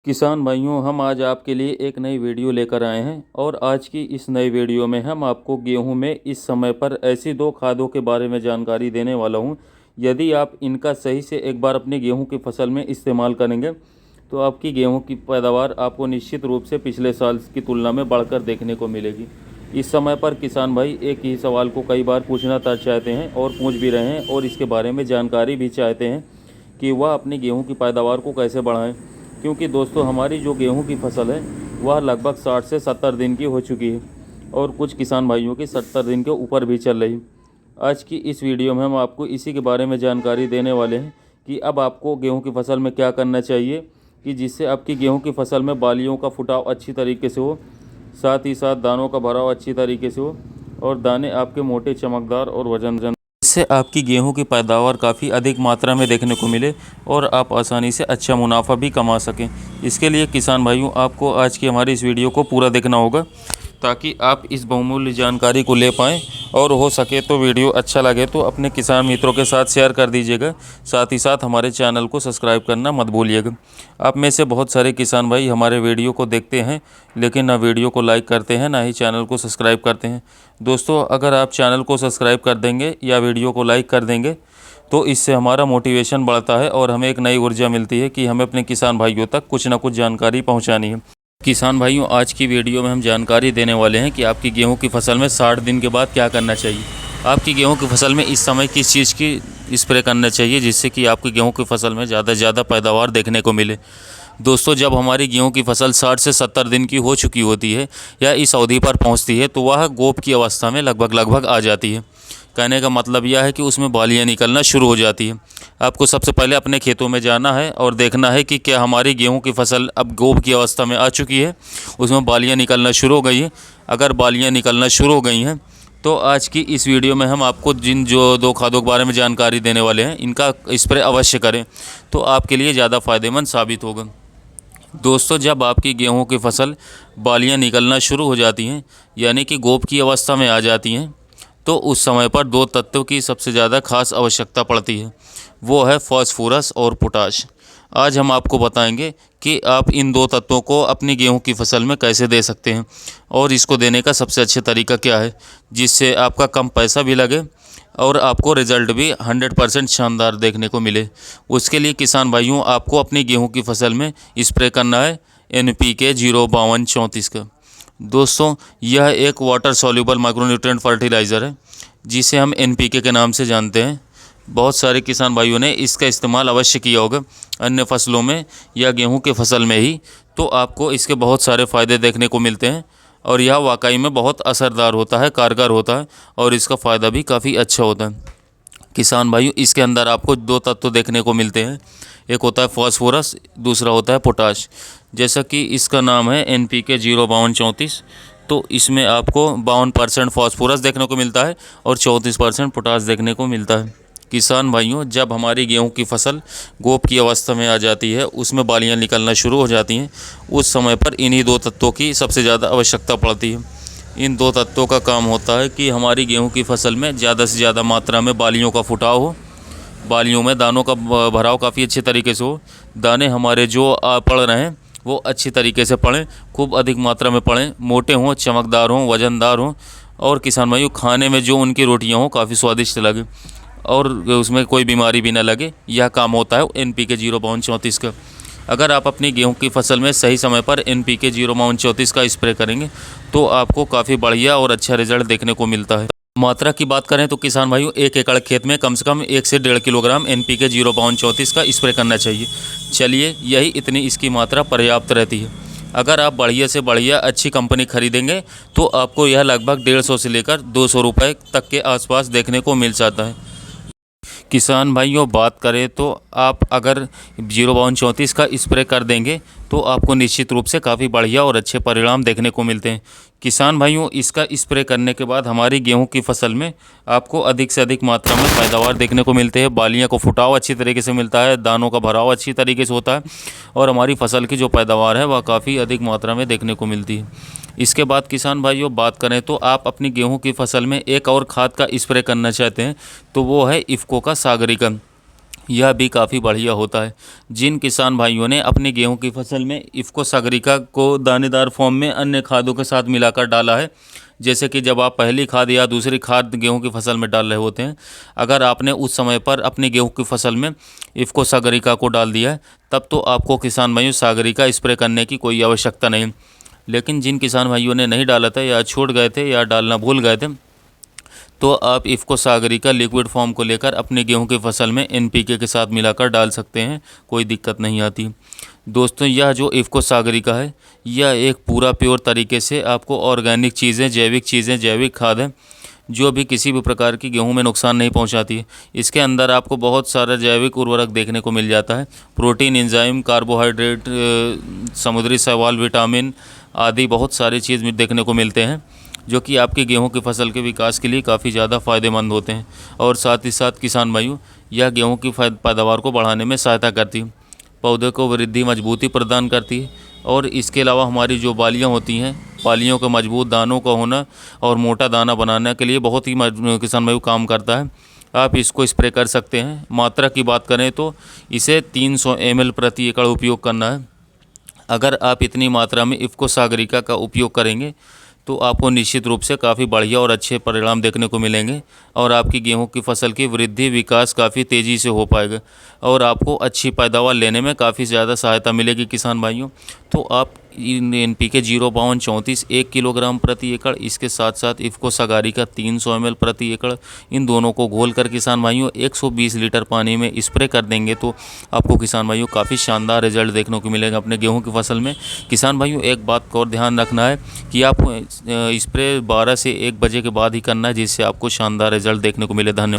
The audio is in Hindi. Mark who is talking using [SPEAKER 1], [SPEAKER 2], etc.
[SPEAKER 1] किसान भाइयों, हम आज आपके लिए एक नई वीडियो लेकर आए हैं और आज की इस नई वीडियो में हम आपको गेहूं में इस समय पर ऐसी दो खादों के बारे में जानकारी देने वाला हूं। यदि आप इनका सही से एक बार अपनी गेहूं की फसल में इस्तेमाल करेंगे तो आपकी गेहूं की पैदावार आपको निश्चित रूप से पिछले साल की तुलना में बढ़कर देखने को मिलेगी। इस समय पर किसान भाई एक ही सवाल को कई बार पूछना चाहते हैं और पूछ भी रहे हैं और इसके बारे में जानकारी भी चाहते हैं कि वह अपनी गेहूँ की पैदावार को कैसे बढ़ाएँ। क्योंकि दोस्तों, हमारी जो गेहूं की फसल है वह लगभग 60 से 70 दिन की हो चुकी है और कुछ किसान भाइयों की 70 दिन के ऊपर भी चल रही। आज की इस वीडियो में हम आपको इसी के बारे में जानकारी देने वाले हैं कि अब आपको गेहूं की फसल में क्या करना चाहिए कि जिससे आपकी गेहूं की फसल में बालियों का फुटाव अच्छी तरीके से हो, साथ ही साथ दानों का भराव अच्छी तरीके से हो और दाने आपके मोटे, चमकदार और वजनदार, इससे आपकी गेहूं की पैदावार काफ़ी अधिक मात्रा में देखने को मिले और आप आसानी से अच्छा मुनाफा भी कमा सकें। इसके लिए किसान भाइयों, आपको आज की हमारी इस वीडियो को पूरा देखना होगा ताकि आप इस बहुमूल्य जानकारी को ले पाएँ और हो सके तो वीडियो अच्छा लगे तो अपने किसान मित्रों के साथ शेयर कर दीजिएगा। साथ ही साथ हमारे चैनल को सब्सक्राइब करना मत भूलिएगा। आप में से बहुत सारे किसान भाई हमारे वीडियो को देखते हैं लेकिन ना वीडियो को लाइक करते हैं ना ही चैनल को सब्सक्राइब करते हैं। दोस्तों, अगर आप चैनल को सब्सक्राइब कर देंगे या वीडियो को लाइक कर देंगे तो इससे हमारा मोटिवेशन बढ़ता है और हमें एक नई ऊर्जा मिलती है कि हमें अपने किसान भाइयों तक कुछ ना कुछ जानकारी पहुंचानी है। किसान भाइयों, आज की वीडियो में हम जानकारी देने वाले हैं कि आपकी गेहूं की फसल में 60 दिन के बाद क्या करना चाहिए। आपकी गेहूं की फसल में इस समय किस चीज़ की स्प्रे करना चाहिए जिससे कि आपकी गेहूं की फसल में ज़्यादा से ज़्यादा पैदावार देखने को मिले। दोस्तों, जब हमारी गेहूं की फसल 60 से 70 दिन की हो चुकी होती है या इस अवधि पर पहुंचती है तो वह गोप की अवस्था में लगभग आ जाती है। कहने का मतलब यह है कि उसमें बालियाँ निकलना शुरू हो जाती है। आपको सबसे पहले अपने खेतों में जाना है और देखना है कि क्या हमारी गेहूं की फसल अब गोप की अवस्था में आ चुकी है, उसमें बालियाँ निकलना शुरू हो गई है। अगर बालियाँ निकलना शुरू हो गई हैं तो आज की इस वीडियो में हम आपको जो दो खादों के बारे में जानकारी देने वाले हैं, इनका स्प्रे अवश्य करें तो आपके लिए ज़्यादा फ़ायदेमंद साबित होगा। दोस्तों, जब आपकी गेहूं की फसल बालियां निकलना शुरू हो जाती हैं यानी कि गोप की अवस्था में आ जाती हैं तो उस समय पर दो तत्वों की सबसे ज़्यादा खास आवश्यकता पड़ती है, वो है फास्फोरस और पोटाश। आज हम आपको बताएंगे कि आप इन दो तत्वों को अपनी गेहूं की फसल में कैसे दे सकते हैं और इसको देने का सबसे अच्छा तरीका क्या है जिससे आपका कम पैसा भी लगे और आपको रिज़ल्ट भी 100% शानदार देखने को मिले। उसके लिए किसान भाइयों, आपको अपनी गेहूं की फसल में स्प्रे करना है NPK 05234 का। दोस्तों, यह एक वाटर सॉल्यूबल माइक्रोन्यूट्रिएंट फर्टिलाइज़र है जिसे हम NPK के नाम से जानते हैं। बहुत सारे किसान भाइयों ने इसका इस्तेमाल अवश्य किया होगा अन्य फसलों में या गेहूं के फसल में ही, तो आपको इसके बहुत सारे फ़ायदे देखने को मिलते हैं और यह वाकई में बहुत असरदार होता है, कारगर होता है और इसका फ़ायदा भी काफ़ी अच्छा होता है। किसान भाइयों, इसके अंदर आपको दो तत्व देखने को मिलते हैं, एक होता है फास्फोरस, दूसरा होता है पोटाश। जैसा कि इसका नाम है NPK 05234, तो इसमें आपको 52% फास्फोरस देखने को मिलता है और 34% पोटाश देखने को मिलता है। किसान भाइयों, जब हमारी गेहूं की फसल गोप की अवस्था में आ जाती है, उसमें बालियां निकलना शुरू हो जाती हैं, उस समय पर इन्हीं दो तत्वों की सबसे ज़्यादा आवश्यकता पड़ती है। इन दो तत्वों का काम होता है कि हमारी गेहूं की फसल में ज़्यादा से ज़्यादा मात्रा में बालियों का फुटाव हो, बालियों में दानों का भराव काफ़ी अच्छे तरीके से हो, दाने हमारे जो पड़ रहे हैं वो अच्छी तरीके से पड़ें, खूब अधिक मात्रा में पड़ें, मोटे हों, चमकदार हों, वज़नदार हों और किसान भाइयों, खाने में जो उनकी रोटियां हों काफ़ी स्वादिष्ट लगे और उसमें कोई बीमारी भी ना लगे। यह काम होता है NPK 05234 का। अगर आप अपनी गेहूं की फसल में सही समय पर NPK 05234 का स्प्रे करेंगे तो आपको काफ़ी बढ़िया और अच्छा रिजल्ट देखने को मिलता है। मात्रा की बात करें तो किसान भाइयों, 1 एकड़ खेत में कम से कम 1 से 1.5 किलोग्राम NPK 05234 का स्प्रे करना चाहिए। चलिए, यही इतनी इसकी मात्रा पर्याप्त रहती है। अगर आप बढ़िया से बढ़िया अच्छी कंपनी खरीदेंगे तो आपको यह लगभग 150 से लेकर 200 रुपये तक के आसपास देखने को मिल जाता है। किसान भाइयों, बात करें तो आप अगर 05234 का स्प्रे कर देंगे तो आपको निश्चित रूप से काफ़ी बढ़िया और अच्छे परिणाम देखने को मिलते हैं। किसान भाइयों, इसका स्प्रे करने के बाद हमारी गेहूं की फसल में आपको अधिक से अधिक मात्रा में पैदावार देखने को मिलते हैं, बालियां को फुटाव अच्छी तरीके से मिलता है, दानों का भराव अच्छी तरीके से होता है और हमारी फसल की जो पैदावार है वह काफ़ी अधिक मात्रा में देखने को मिलती है। इसके बाद किसान भाइयों, बात करें तो आप अपनी गेहूं की फसल में एक और खाद का स्प्रे करना चाहते हैं तो वो है इफ़को का सागरिकन। यह भी काफ़ी बढ़िया होता है। जिन किसान भाइयों ने अपनी गेहूं की फसल में इफ़को सागरिका को दानेदार फॉर्म में अन्य खादों के साथ मिलाकर डाला है, जैसे कि जब आप पहली खाद या दूसरी खाद गेहूं की फसल में डाल रहे होते हैं, अगर आपने उस समय पर अपनी गेहूं की फसल में इफ़को सागरिका को डाल दिया है, तब तो आपको किसान भाइयों सागरिका स्प्रे करने की कोई आवश्यकता नहीं। लेकिन जिन किसान भाइयों ने नहीं डाला था या छोड़ गए थे या डालना भूल गए थे, तो आप इफ़को सागरिका लिक्विड फॉर्म को लेकर अपने गेहूं की फसल में एनपीके के साथ मिलाकर डाल सकते हैं, कोई दिक्कत नहीं आती। दोस्तों, यह जो इफ़को सागरिका है, यह एक पूरा प्योर तरीके से आपको ऑर्गेनिक चीज़ें, जैविक खाद है, जो भी किसी भी प्रकार की गेहूं में नुकसान नहीं पहुंचाती है। इसके अंदर आपको बहुत सारा जैविक उर्वरक देखने को मिल जाता है, प्रोटीन, एंजाइम, कार्बोहाइड्रेट, समुद्री शैवाल, विटामिन आदि बहुत सारी चीज़ देखने को मिलते हैं, जो कि आपके गेहूं की फसल के विकास के लिए काफ़ी ज़्यादा फ़ायदेमंद होते हैं। और साथ ही साथ किसान भाइयों, यह गेहूं की पैदावार को बढ़ाने में सहायता करती है, पौधे को वृद्धि मजबूती प्रदान करती है। और इसके अलावा हमारी जो बालियाँ होती हैं, बालियों के मजबूत दानों का होना और मोटा दाना बनाने के लिए बहुत ही किसान भाइयों काम करता है। आप इसको स्प्रे कर सकते हैं। मात्रा की बात करें तो इसे 300 ml प्रति एकड़ उपयोग करना है। अगर आप इतनी मात्रा में इफ़को सागरिका का उपयोग करेंगे तो आपको निश्चित रूप से काफ़ी बढ़िया और अच्छे परिणाम देखने को मिलेंगे, और आपकी गेहूं की फसल की वृद्धि विकास काफ़ी तेज़ी से हो पाएगा, और आपको अच्छी पैदावार लेने में काफ़ी ज़्यादा सहायता मिलेगी किसान भाइयों। तो आप NPK 05234 1 किलोग्राम प्रति एकड़, इसके साथ साथ इफ़को सागरिका 300 ml प्रति एकड़, इन दोनों को घोलकर किसान भाइयों 120 लीटर पानी में स्प्रे कर देंगे तो आपको किसान भाइयों काफ़ी शानदार रिजल्ट देखने को मिलेगा अपने गेहूं की फसल में। किसान भाइयों, एक बात का और ध्यान रखना है कि आपको स्प्रे 12 से 1 बजे के बाद ही करना है, जिससे आपको शानदार रिजल्ट देखने को मिले। धन्यवाद।